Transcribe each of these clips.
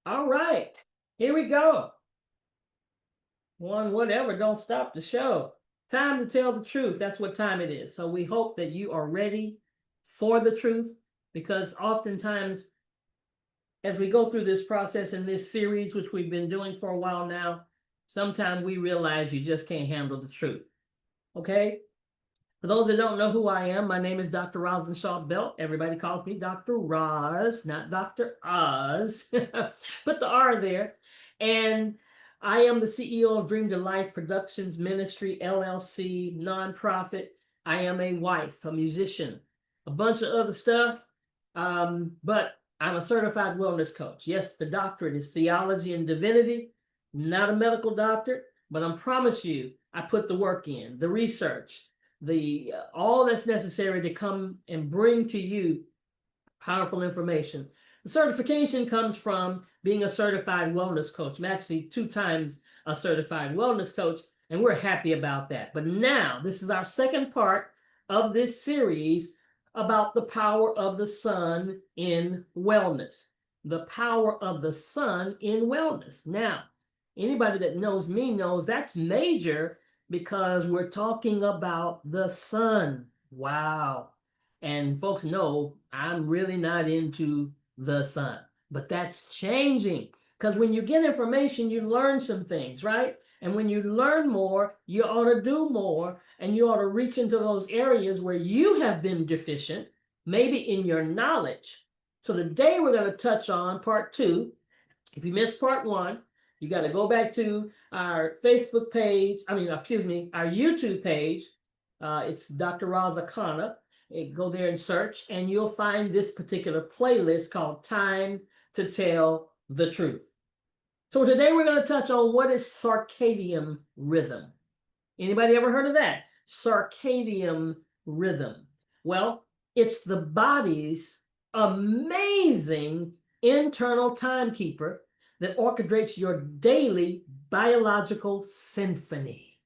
All right, here we go. One whatever, don't stop the show. Time to tell the truth. That's what time it is. So we hope that you are ready for the truth because oftentimes, as we go through this process in this series, which we've been doing for a while now, sometimes we realize you just can't handle the truth. Okay? For those that don't know who I am, my name is Dr. Rosenshaw Belt. Everybody calls me Dr. Roz, not Dr. Oz. Put the R there. And I am the CEO of Dream to Life Productions Ministry, LLC, nonprofit. I am a wife, a musician, a bunch of other stuff. But I'm a certified wellness coach. Yes, the doctorate is theology and divinity, not a medical doctorate, but I promise you, I put the work in, the research, the all that's necessary to come and bring to you powerful information. The certification comes from being a certified wellness coach. I'm actually 2 times a certified wellness coach, and we're happy about that. But now, this is our second part of this series about the power of the sun in wellness. The power of the sun in wellness. Now, anybody that knows me knows that's major because we're talking about the sun. Wow. And folks know I'm really not into the sun, but that's changing because when you get information, you learn some things, right? And when you learn more, you ought to do more and you ought to reach into those areas where you have been deficient, maybe in your knowledge. So today we're going to touch on part 2. If you missed part 1, you got to go back to our Facebook page. Our YouTube page. It's Dr. Razakana. Go there and search, and you'll find this particular playlist called Time to Tell the Truth. So today we're going to touch on what is circadian rhythm. Anybody ever heard of that? Circadian rhythm. Well, it's the body's amazing internal timekeeper that orchestrates your daily biological symphony.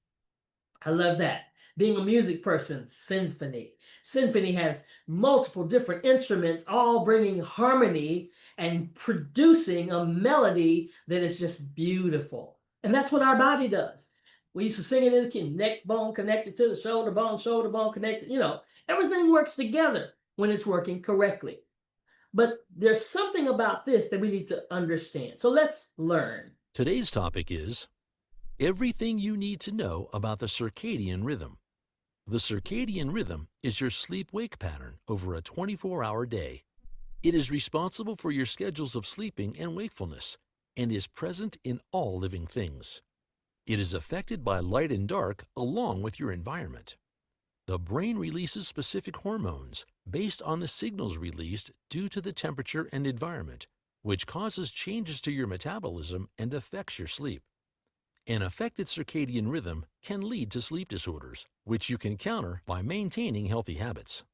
I love that. Being a music person, symphony. Symphony has multiple different instruments, all bringing harmony and producing a melody that is just beautiful. And that's what our body does. We used to sing it in the kid, neck bone connected to the shoulder bone connected. Everything works together when it's working correctly. But there's something about this that we need to understand. So let's learn. Today's topic is everything you need to know about the circadian rhythm. The circadian rhythm is your sleep-wake pattern over a 24-hour day. It is responsible for your schedules of sleeping and wakefulness and is present in all living things. It is affected by light and dark along with your environment. The brain releases specific hormones based on the signals released due to the temperature and environment, which causes changes to your metabolism and affects your sleep. An affected circadian rhythm can lead to sleep disorders, which you can counter by maintaining healthy habits.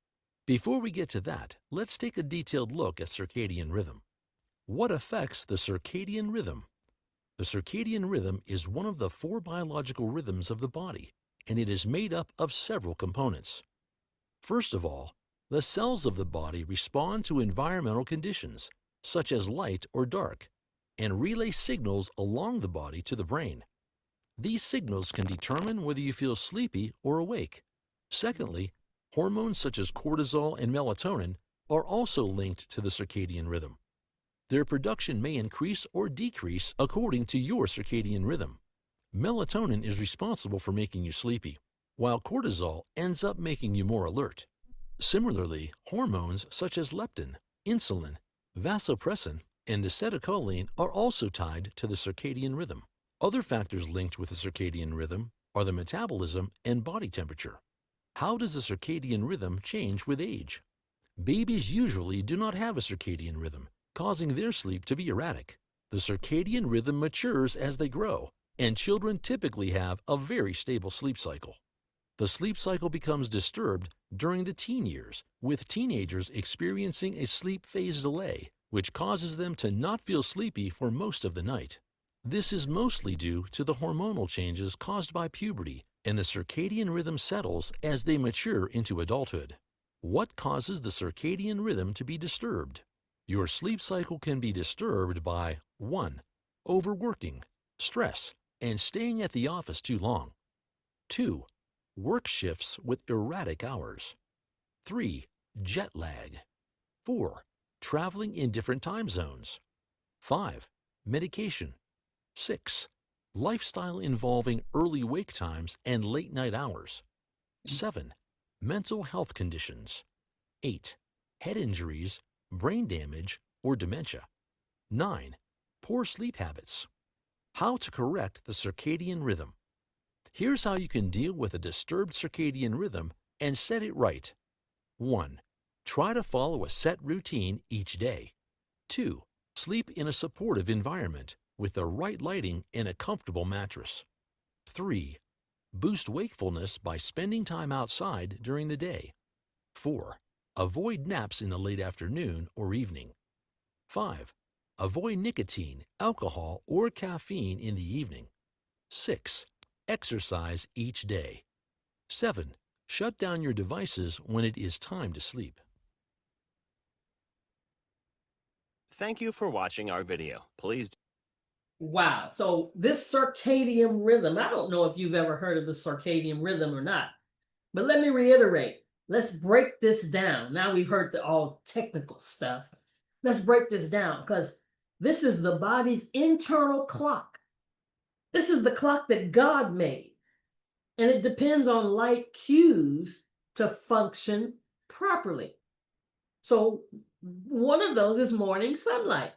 Before we get to that, let's take a detailed look at circadian rhythm. What affects the circadian rhythm? The circadian rhythm is one of the 4 biological rhythms of the body, and it is made up of several components. First of all, the cells of the body respond to environmental conditions, such as light or dark, and relay signals along the body to the brain. These signals can determine whether you feel sleepy or awake. Secondly, hormones such as cortisol and melatonin are also linked to the circadian rhythm. Their production may increase or decrease according to your circadian rhythm. Melatonin is responsible for making you sleepy, while cortisol ends up making you more alert. Similarly, hormones such as leptin, insulin, vasopressin, and acetylcholine are also tied to the circadian rhythm. Other factors linked with the circadian rhythm are the metabolism and body temperature. How does the circadian rhythm change with age? Babies usually do not have a circadian rhythm, causing their sleep to be erratic. The circadian rhythm matures as they grow, and children typically have a very stable sleep cycle. The sleep cycle becomes disturbed during the teen years, with teenagers experiencing a sleep phase delay, which causes them to not feel sleepy for most of the night. This is mostly due to the hormonal changes caused by puberty, and the circadian rhythm settles as they mature into adulthood. What causes the circadian rhythm to be disturbed? Your sleep cycle can be disturbed by 1. Overworking, stress, and staying at the office too long. 2. Work shifts with erratic hours. 3. Jet lag. 4. Traveling in different time zones. 5. Medication. 6. Lifestyle involving early wake times and late night hours. 7. Mental health conditions. 8. Head injuries, brain damage, or dementia. 9. Poor sleep habits. How to correct the circadian rhythm. Here's how you can deal with a disturbed circadian rhythm and set it right. 1. Try to follow a set routine each day. 2. Sleep in a supportive environment with the right lighting and a comfortable mattress. 3. Boost wakefulness by spending time outside during the day. 4. Avoid naps in the late afternoon or evening. 5. Avoid nicotine, alcohol, or caffeine in the evening. 6. Exercise each day. 7. Shut down your devices when it is time to sleep. Thank you for watching our video. Please. Wow. So this circadian rhythm, I don't know if you've ever heard of the circadian rhythm or not, but let me reiterate. Let's break this down. Now we've heard the all technical stuff. Let's break this down because this is the body's internal clock. This is the clock that God made, and it depends on light cues to function properly. So one of those is morning sunlight.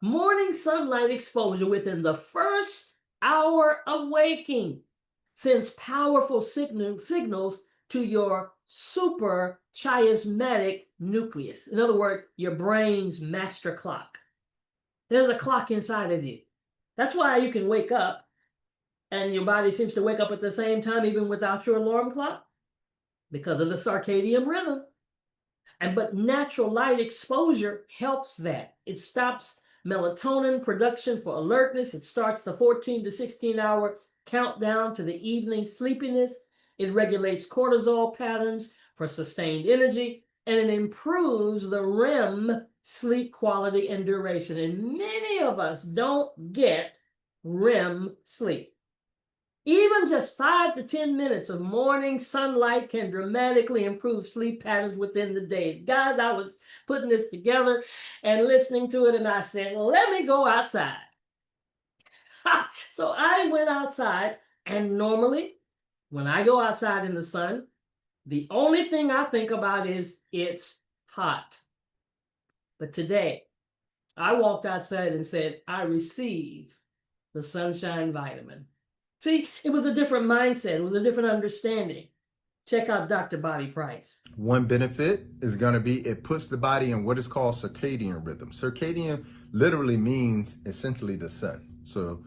Morning sunlight exposure within the first hour of waking sends powerful signals to your super chiasmatic nucleus. In other words, your brain's master clock. There's a clock inside of you. That's why you can wake up and your body seems to wake up at the same time even without your alarm clock, because of the circadian rhythm. But natural light exposure helps that. It stops melatonin production for alertness. It starts the 14 to 16 hour countdown to the evening sleepiness. It regulates cortisol patterns for sustained energy, and it improves the REM sleep quality and duration. And many of us don't get REM sleep. Even just 5 to 10 minutes of morning sunlight can dramatically improve sleep patterns within the days. Guys, I was putting this together and listening to it, and I said, let me go outside. So I went outside, and normally when I go outside in the sun, the only thing I think about is it's hot. But today, I walked outside and said, I receive the sunshine vitamin. See, it was a different mindset. It was a different understanding. Check out Dr. Bobby Price. One benefit is going to be it puts the body in what is called circadian rhythm. Circadian literally means essentially the sun. So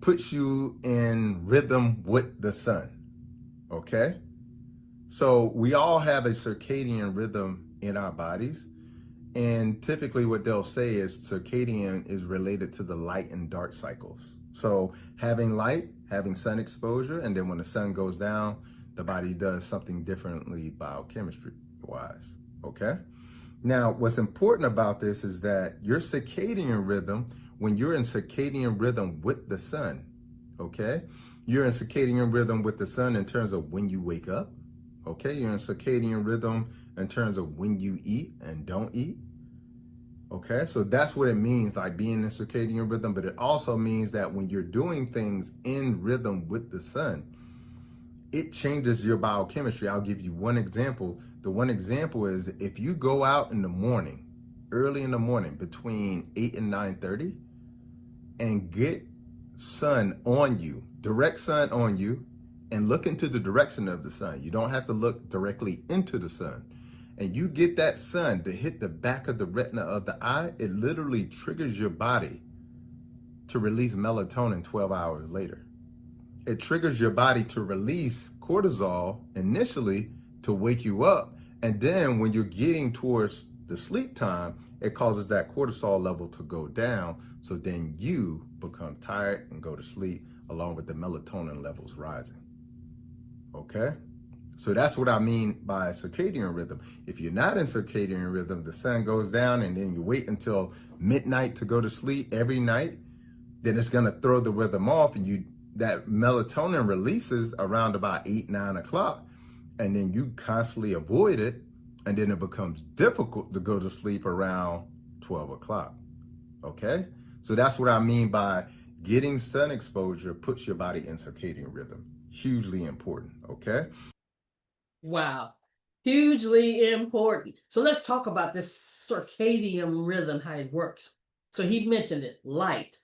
puts you in rhythm with the sun. Okay? So we all have a circadian rhythm in our bodies. And typically what they'll say is circadian is related to the light and dark cycles. So having light, having sun exposure, and then when the sun goes down, the body does something differently biochemistry wise, okay? Now, what's important about this is that your circadian rhythm, when you're in circadian rhythm with the sun, okay? You're in circadian rhythm with the sun in terms of when you wake up, okay? You're in circadian rhythm in terms of when you eat and don't eat. Okay, so that's what it means, like being in circadian rhythm, but it also means that when you're doing things in rhythm with the sun, it changes your biochemistry. I'll give you one example. The one example is if you go out in the morning, early in the morning, between 8 and 9:30, and get sun on you, direct sun on you, and look into the direction of the sun. You don't have to look directly into the sun. And you get that sun to hit the back of the retina of the eye, it literally triggers your body to release melatonin 12 hours later. It triggers your body to release cortisol initially to wake you up. And then when you're getting towards the sleep time, it causes that cortisol level to go down. So then you become tired and go to sleep along with the melatonin levels rising. Okay? So that's what I mean by circadian rhythm. If you're not in circadian rhythm, the sun goes down and then you wait until midnight to go to sleep every night, then it's going to throw the rhythm off, and that melatonin releases around about 8, 9 o'clock, and then you constantly avoid it, and then it becomes difficult to go to sleep around 12 o'clock. Okay, so that's what I mean by getting sun exposure puts your body in circadian rhythm. Hugely important. Okay. Wow. Hugely important. So let's talk about this circadian rhythm, how it works. So he mentioned it, light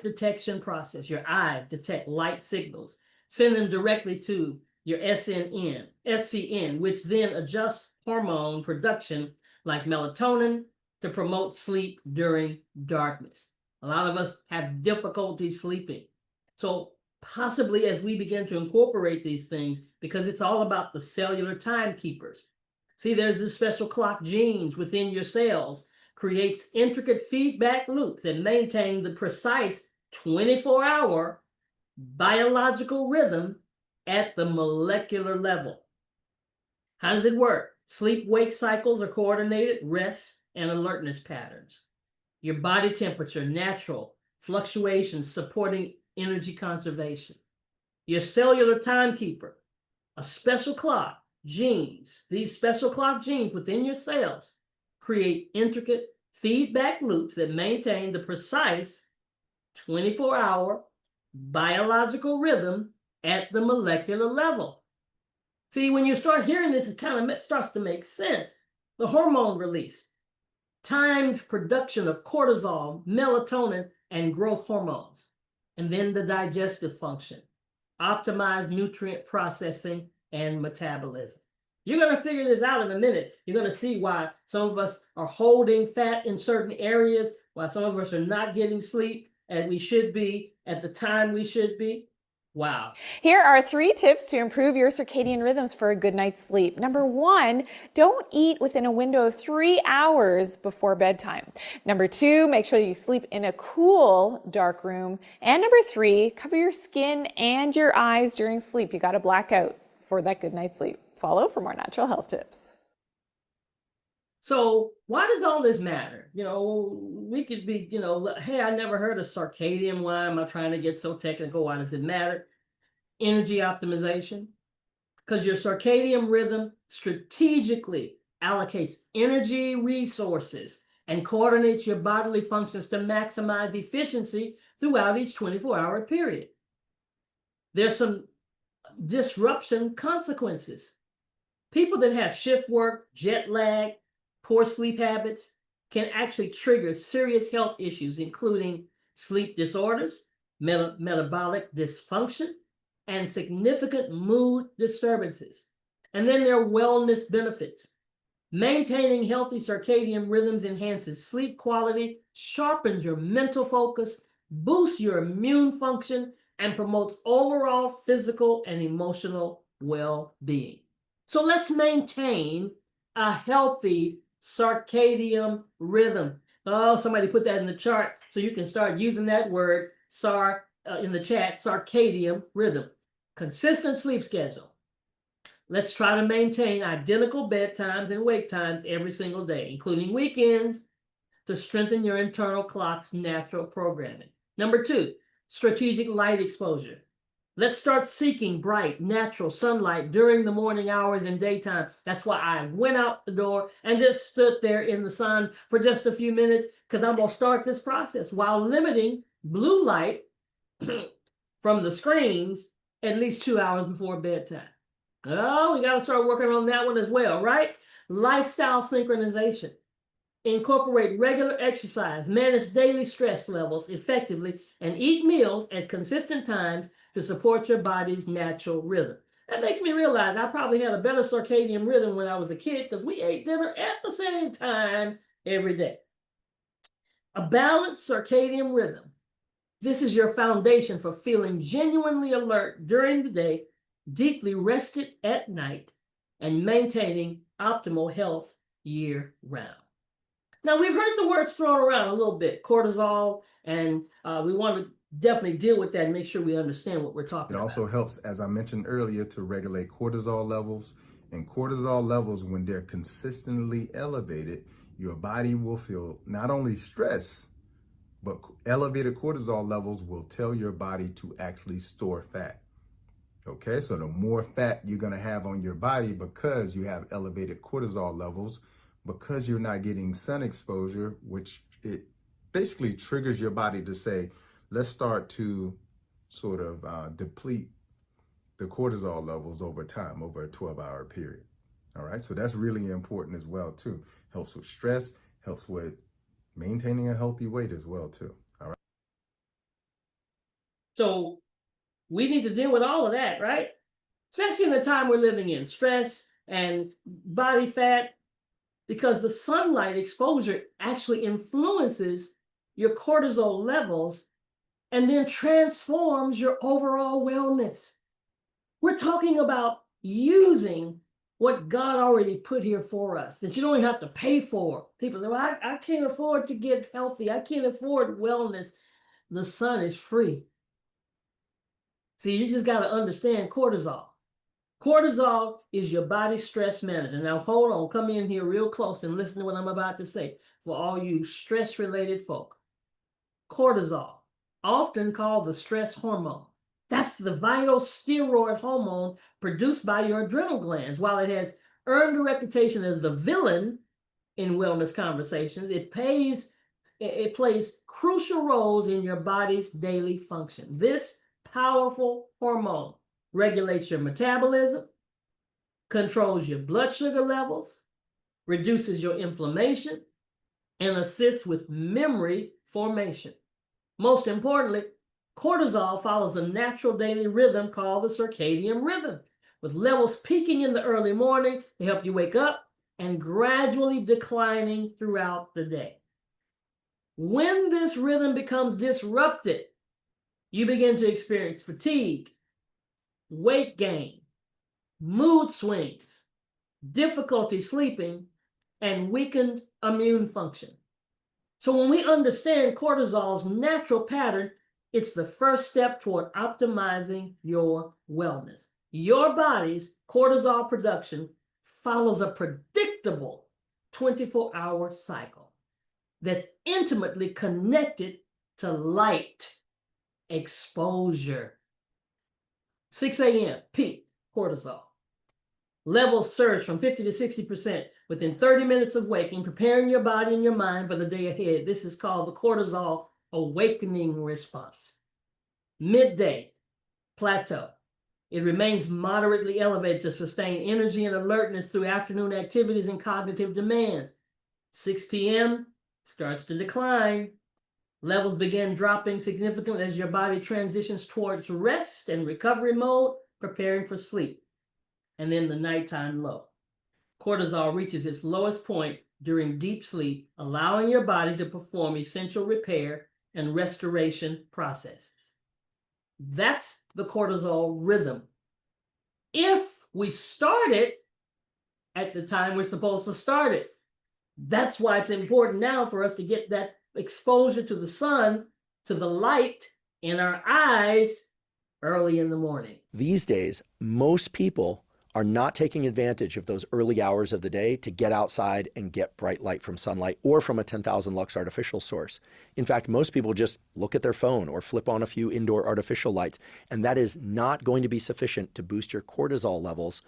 detection process. Your eyes detect light signals, send them directly to your SCN, which then adjusts hormone production like melatonin to promote sleep during darkness. A lot of us have difficulty sleeping. So possibly as we begin to incorporate these things, because it's all about the cellular timekeepers. See, there's this special clock genes within your cells, creates intricate feedback loops that maintain the precise 24-hour biological rhythm at the molecular level. How does it work? Sleep-wake cycles are coordinated rest and alertness patterns. Your body temperature, natural fluctuations supporting energy conservation. Your cellular timekeeper, a special clock, genes. These special clock genes within your cells create intricate feedback loops that maintain the precise 24-hour biological rhythm at the molecular level. See, when you start hearing this, it kind of starts to make sense. The hormone release, timed production of cortisol, melatonin, and growth hormones. And then the digestive function, optimized nutrient processing and metabolism. You're going to figure this out in a minute. You're going to see why some of us are holding fat in certain areas, why some of us are not getting sleep as we should be at the time we should be. Wow. Here are 3 tips to improve your circadian rhythms for a good night's sleep. Number 1, don't eat within a window of 3 hours before bedtime. Number 2, make sure that you sleep in a cool, dark room. And number 3, cover your skin and your eyes during sleep. You got to black out for that good night's sleep. Follow for more natural health tips. So why does all this matter? We could be, hey, I never heard of circadian. Why am I trying to get so technical? Why does it matter? Energy optimization. Because your circadian rhythm strategically allocates energy resources and coordinates your bodily functions to maximize efficiency throughout each 24-hour period. There's some disruption consequences. People that have shift work, jet lag, poor sleep habits can actually trigger serious health issues, including sleep disorders, metabolic dysfunction, and significant mood disturbances. And then there are wellness benefits. Maintaining healthy circadian rhythms enhances sleep quality, sharpens your mental focus, boosts your immune function, and promotes overall physical and emotional well-being. So let's maintain a healthy circadian rhythm. Oh, somebody put that in the chart so you can start using that word in the chat, circadian rhythm. Consistent sleep schedule. Let's try to maintain identical bedtimes and wake times every single day, including weekends, to strengthen your internal clock's natural programming. Number 2, strategic light exposure. Let's start seeking bright, natural sunlight during the morning hours and daytime. That's why I went out the door and just stood there in the sun for just a few minutes, because I'm going to start this process while limiting blue light from the screens at least 2 hours before bedtime. Oh, we got to start working on that one as well, right? Lifestyle synchronization. Incorporate regular exercise, manage daily stress levels effectively, and eat meals at consistent times to support your body's natural rhythm. That makes me realize I probably had a better circadian rhythm when I was a kid, because we ate dinner at the same time every day. A balanced circadian rhythm. This is your foundation for feeling genuinely alert during the day, deeply rested at night, and maintaining optimal health year-round. Now, we've heard the words thrown around a little bit, cortisol, and we want to definitely deal with that and make sure we understand what we're talking about. It also helps, as I mentioned earlier, to regulate cortisol levels. And cortisol levels, when they're consistently elevated, your body will feel not only stress, But elevated cortisol levels will tell your body to actually store fat. Okay, so the more fat you're going to have on your body because you have elevated cortisol levels, because you're not getting sun exposure, which it basically triggers your body to say, let's start to sort of deplete the cortisol levels over time, over a 12-hour period. All right, so that's really important as well too. Helps with stress, helps with maintaining a healthy weight as well too. All right. So we need to deal with all of that, right? Especially in the time we're living in, stress and body fat, because the sunlight exposure actually influences your cortisol levels and then transforms your overall wellness. We're talking about using what God already put here for us, that you don't even have to pay for. People say, well, I can't afford to get healthy. I can't afford wellness. The sun is free. See, you just got to understand cortisol. Cortisol is your body's stress manager. Now, hold on, come in here real close and listen to what I'm about to say for all you stress-related folk. Cortisol, often called the stress hormone. That's the vital steroid hormone produced by your adrenal glands. While it has earned a reputation as the villain in wellness conversations, it plays crucial roles in your body's daily functions. This powerful hormone regulates your metabolism, controls your blood sugar levels, reduces your inflammation, and assists with memory formation. Most importantly, cortisol follows a natural daily rhythm called the circadian rhythm, with levels peaking in the early morning to help you wake up and gradually declining throughout the day. When this rhythm becomes disrupted, you begin to experience fatigue, weight gain, mood swings, difficulty sleeping, and weakened immune function. So when we understand cortisol's natural pattern, it's the first step toward optimizing your wellness. Your body's cortisol production follows a predictable 24-hour cycle that's intimately connected to light exposure. 6 a.m., peak cortisol. Levels surge from 50 to 60% within 30 minutes of waking, preparing your body and your mind for the day ahead. This is called the cortisol awakening response. Midday, plateau. It remains moderately elevated to sustain energy and alertness through afternoon activities and cognitive demands. 6 p.m. starts to decline. Levels begin dropping significantly as your body transitions towards rest and recovery mode, preparing for sleep. And then the nighttime low. Cortisol reaches its lowest point during deep sleep, allowing your body to perform essential repair and restoration processes. That's the cortisol rhythm. If we start it at the time we're supposed to start it, that's why it's important now for us to get that exposure to the sun, to the light in our eyes early in the morning. These days, most people are not taking advantage of those early hours of the day to get outside and get bright light from sunlight or from a 10,000 lux artificial source. In fact, most people just look at their phone or flip on a few indoor artificial lights, and that is not going to be sufficient to boost your cortisol levels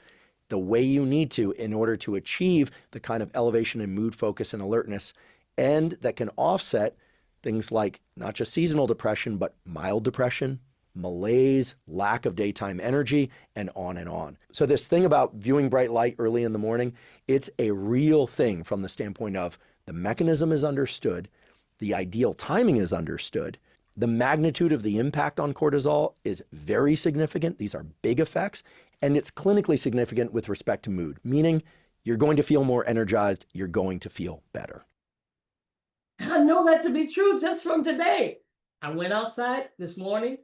the way you need to in order to achieve the kind of elevation in mood, focus, and alertness, and that can offset things like not just seasonal depression, but mild depression, malaise, lack of daytime energy, and on and on. So this thing about viewing bright light early in the morning, it's a real thing from the standpoint of the mechanism is understood, the ideal timing is understood, the magnitude of the impact on cortisol is very significant. These are big effects, and it's clinically significant with respect to mood, meaning you're going to feel more energized, you're going to feel better. I know that to be true just from today. I went outside this morning.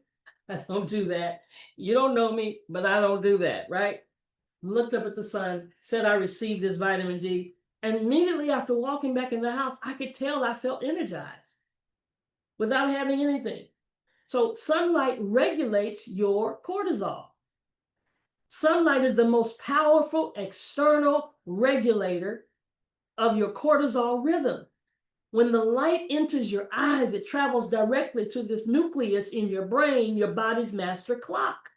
I don't do that. You don't know me, but I don't do that, right? Looked up at the sun, said I received this vitamin D, and immediately after walking back in the house, I could tell I felt energized without having anything. So sunlight regulates your cortisol. Sunlight is the most powerful external regulator of your cortisol rhythm. When the light enters your eyes, it travels directly to this nucleus in your brain, your body's master clock.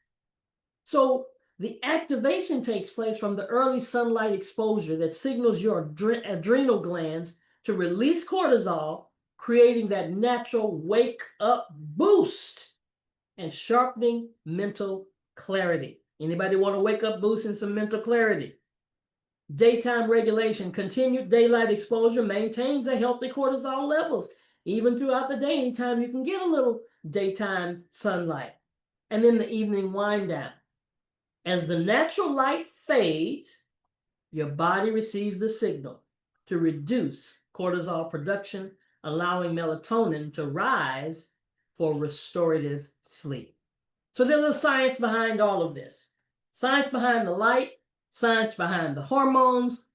So the activation takes place from the early sunlight exposure that signals your adrenal glands to release cortisol, creating that natural wake up boost and sharpening mental clarity. Anybody want to wake up boost and some mental clarity? Daytime regulation, continued daylight exposure maintains a healthy cortisol levels, even throughout the day, anytime you can get a little daytime sunlight. And then the evening wind down. As the natural light fades, your body receives the signal to reduce cortisol production, allowing melatonin to rise for restorative sleep. So there's a science behind all of this. Science behind the light, science behind the hormones.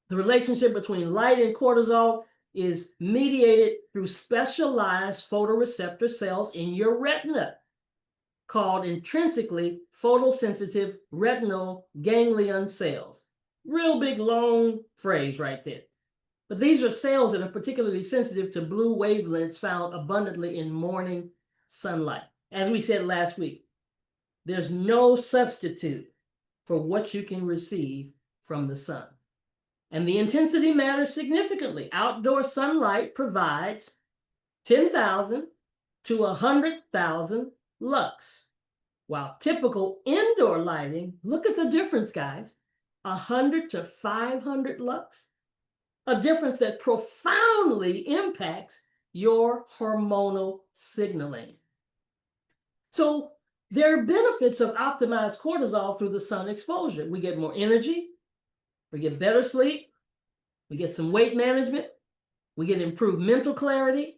The relationship between light and cortisol is mediated through specialized photoreceptor cells in your retina, called intrinsically photosensitive retinal ganglion cells. Real big, long phrase right there. But these are cells that are particularly sensitive to blue wavelengths found abundantly in morning sunlight. As we said last week, there's no substitute for what you can receive from the sun. And the intensity matters significantly. Outdoor sunlight provides 10,000 to 100,000 lux, while typical indoor lighting, look at the difference, guys, 100 to 500 lux, a difference that profoundly impacts your hormonal signaling. So there are benefits of optimized cortisol through the sun exposure. We get more energy, we get better sleep, we get some weight management, we get improved mental clarity,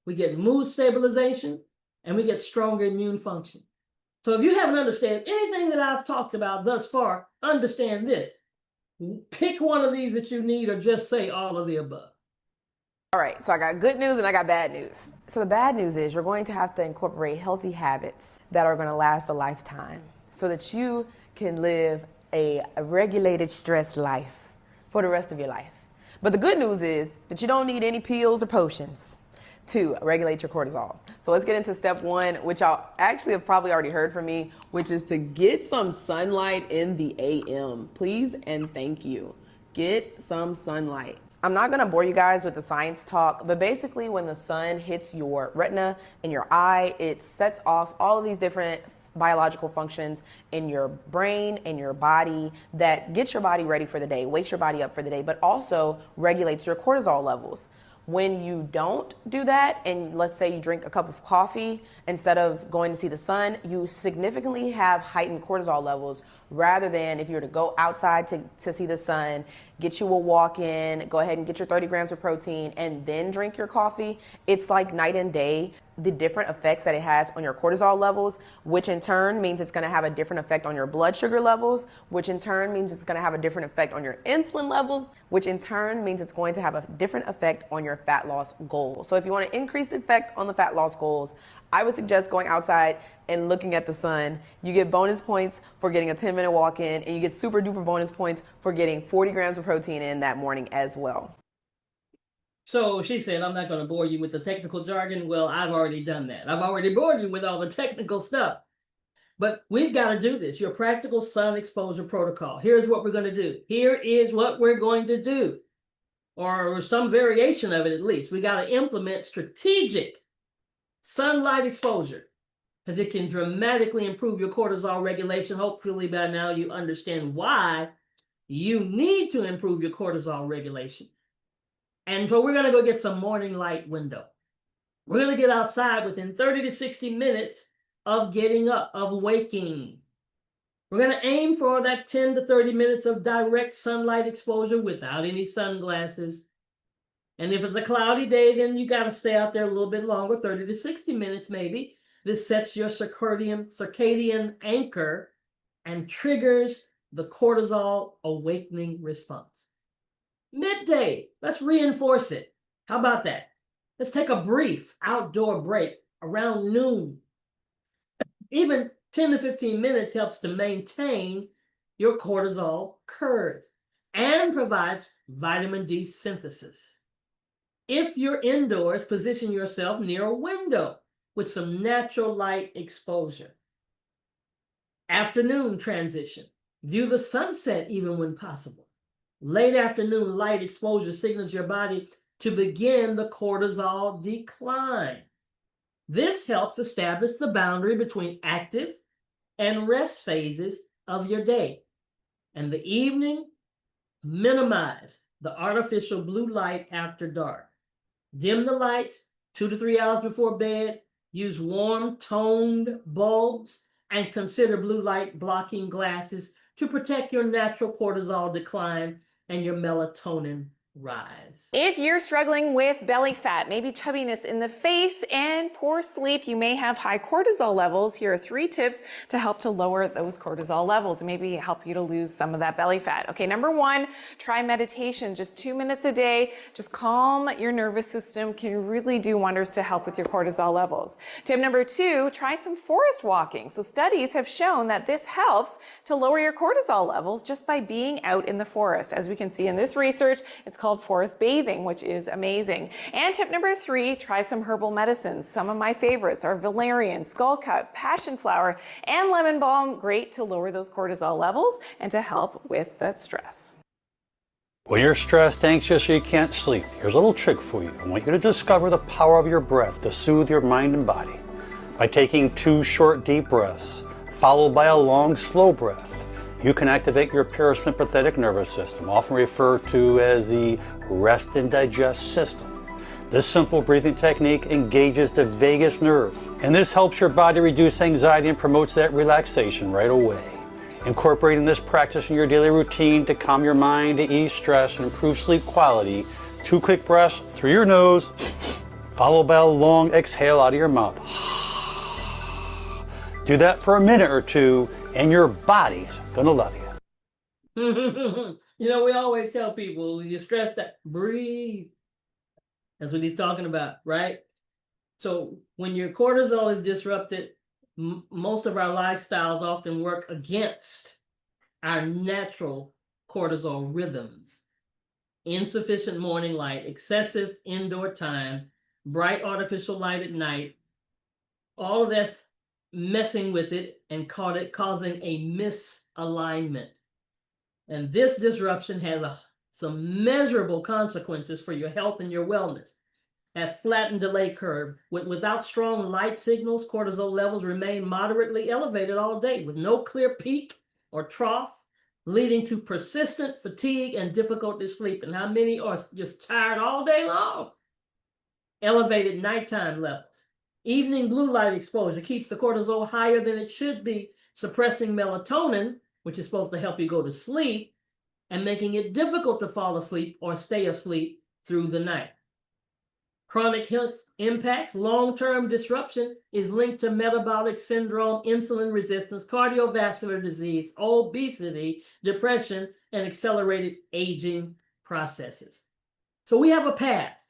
we get mood stabilization, and we get stronger immune function. So if you haven't understood anything that I've talked about thus far, understand this. Pick one of these that you need, or just say all of the above. All right, so I got good news and I got bad news. So the bad news is you're going to have to incorporate healthy habits that are going to last a lifetime so that you can live a regulated stress life for the rest of your life. But the good news is that you don't need any pills or potions to regulate your cortisol. So let's get into step one, which y'all actually have probably already heard from me, which is to get some sunlight in the AM. Please and thank you. Get some sunlight. I'm not gonna bore you guys with the science talk, but basically when the sun hits your retina and your eye, it sets off all of these different biological functions in your brain and your body that gets your body ready for the day, wakes your body up for the day, but also regulates your cortisol levels. When you don't do that, and let's say you drink a cup of coffee instead of going to see the sun, you significantly have heightened cortisol levels, rather than if you were to go outside to see the sun, get you a walk in, go ahead and get your 30 grams of protein, and then drink your coffee. It's like night and day, the different effects that it has on your cortisol levels, which in turn means it's going to have a different effect on your blood sugar levels, which in turn means it's going to have a different effect on your insulin levels, which in turn means it's going to have a different effect on your fat loss goals. So if you want to increase the effect on the fat loss goals, I would suggest going outside and looking at the sun. You get bonus points for getting a 10-minute walk in, and you get super duper bonus points for getting 40 grams of protein in that morning as well. So she said, I'm not going to bore you with the technical jargon. Well, I've already done that. I've already bored you with all the technical stuff. But we've got to do this. Your practical sun exposure protocol. Here's what we're going to do. Here is what we're going to do. Or some variation of it at least. We got to implement strategic sunlight exposure, because it can dramatically improve your cortisol regulation. Hopefully by now you understand why you need to improve your cortisol regulation. And so we're going to go get some morning light window. We're going to get outside within 30 to 60 minutes of getting up, of waking. We're going to aim for that 10 to 30 minutes of direct sunlight exposure without any sunglasses. And if it's a cloudy day, then you got to stay out there a little bit longer, 30 to 60 minutes maybe. This sets your circadian anchor and triggers the cortisol awakening response. Midday, let's reinforce it. How about that? Let's take a brief outdoor break around noon. Even 10 to 15 minutes helps to maintain your cortisol curve and provides vitamin D synthesis. If you're indoors, position yourself near a window with some natural light exposure. Afternoon transition. View the sunset even when possible. Late afternoon light exposure signals your body to begin the cortisol decline. This helps establish the boundary between active and rest phases of your day. And the evening, minimize the artificial blue light after dark. Dim the lights 2 to 3 hours before bed. Use warm toned bulbs and consider blue light blocking glasses to protect your natural cortisol decline and your melatonin rise. If you're struggling with belly fat, maybe chubbiness in the face, and poor sleep, you may have high cortisol levels. Here are 3 tips to help to lower those cortisol levels and maybe help you to lose some of that belly fat. Okay, number 1, try meditation, just 2 minutes a day. Just calm your nervous system, can really do wonders to help with your cortisol levels. Tip number 2, try some forest walking. So studies have shown that this helps to lower your cortisol levels just by being out in the forest. As we can see in this research, it's called forest bathing, which is amazing. And tip number 3, try some herbal medicines. Some of my favorites are valerian, skullcut, passion flower, and lemon balm. Great to lower those cortisol levels and to help with that stress. When you're stressed, anxious, or you can't sleep, here's a little trick for you. I want you to discover the power of your breath to soothe your mind and body. By taking 2 short, deep breaths, followed by a long, slow breath, you can activate your parasympathetic nervous system, often referred to as the rest and digest system. This simple breathing technique engages the vagus nerve, and this helps your body reduce anxiety and promotes that relaxation right away. Incorporating this practice in your daily routine to calm your mind, to ease stress, and improve sleep quality, 2 quick breaths through your nose, followed by a long exhale out of your mouth. Do that for a minute or 2, and your body's gonna love you. You know, we always tell people, when you're stressed out, breathe. That's what he's talking about, right? So when your cortisol is disrupted, most of our lifestyles often work against our natural cortisol rhythms. Insufficient morning light, excessive indoor time, bright artificial light at night, all of that's messing with it and causing a misalignment. And this disruption has some measurable consequences for your health and your wellness. At flattened delay curve, without strong light signals, cortisol levels remain moderately elevated all day with no clear peak or trough, leading to persistent fatigue and difficulty sleeping. How many are just tired all day long? Elevated nighttime levels. Evening blue light exposure keeps the cortisol higher than it should be, suppressing melatonin, which is supposed to help you go to sleep, and making it difficult to fall asleep or stay asleep through the night. Chronic health impacts. Long-term disruption is linked to metabolic syndrome, insulin resistance, cardiovascular disease, obesity, depression, and accelerated aging processes. So we have a path.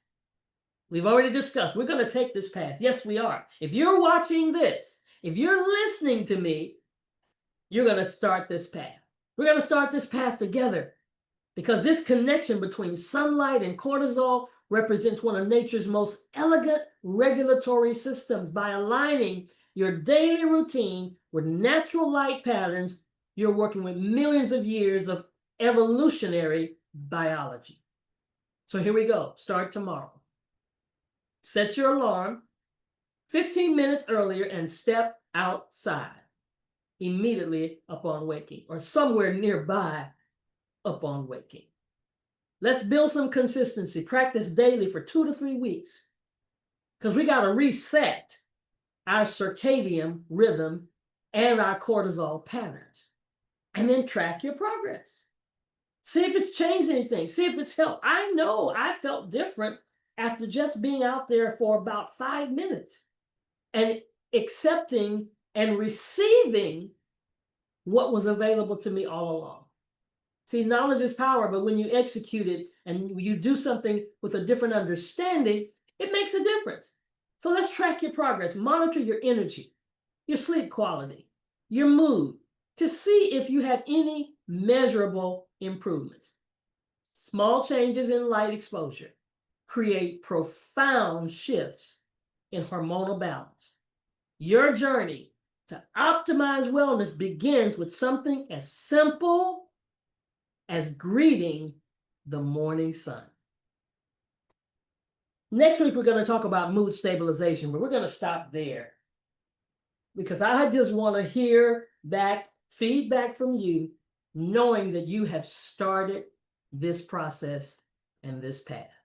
We've already discussed. We're going to take this path. Yes, we are. If you're watching this, if you're listening to me, you're going to start this path. We're going to start this path together because this connection between sunlight and cortisol represents one of nature's most elegant regulatory systems. By aligning your daily routine with natural light patterns, you're working with millions of years of evolutionary biology. So here we go. Start tomorrow. Set your alarm 15 minutes earlier and step outside immediately upon waking or somewhere nearby upon waking. Let's build some consistency. Practice daily for 2 to 3 weeks because we got to reset our circadian rhythm and our cortisol patterns and then track your progress. See if it's changed anything. See if it's helped. I know I felt different after just being out there for about 5 minutes and accepting and receiving what was available to me all along. See, knowledge is power, but when you execute it and you do something with a different understanding, it makes a difference. So let's track your progress, monitor your energy, your sleep quality, your mood, to see if you have any measurable improvements. Small changes in light exposure, create profound shifts in hormonal balance. Your journey to optimize wellness begins with something as simple as greeting the morning sun. Next week, we're going to talk about mood stabilization, but we're going to stop there because I just want to hear that feedback from you, knowing that you have started this process and this path.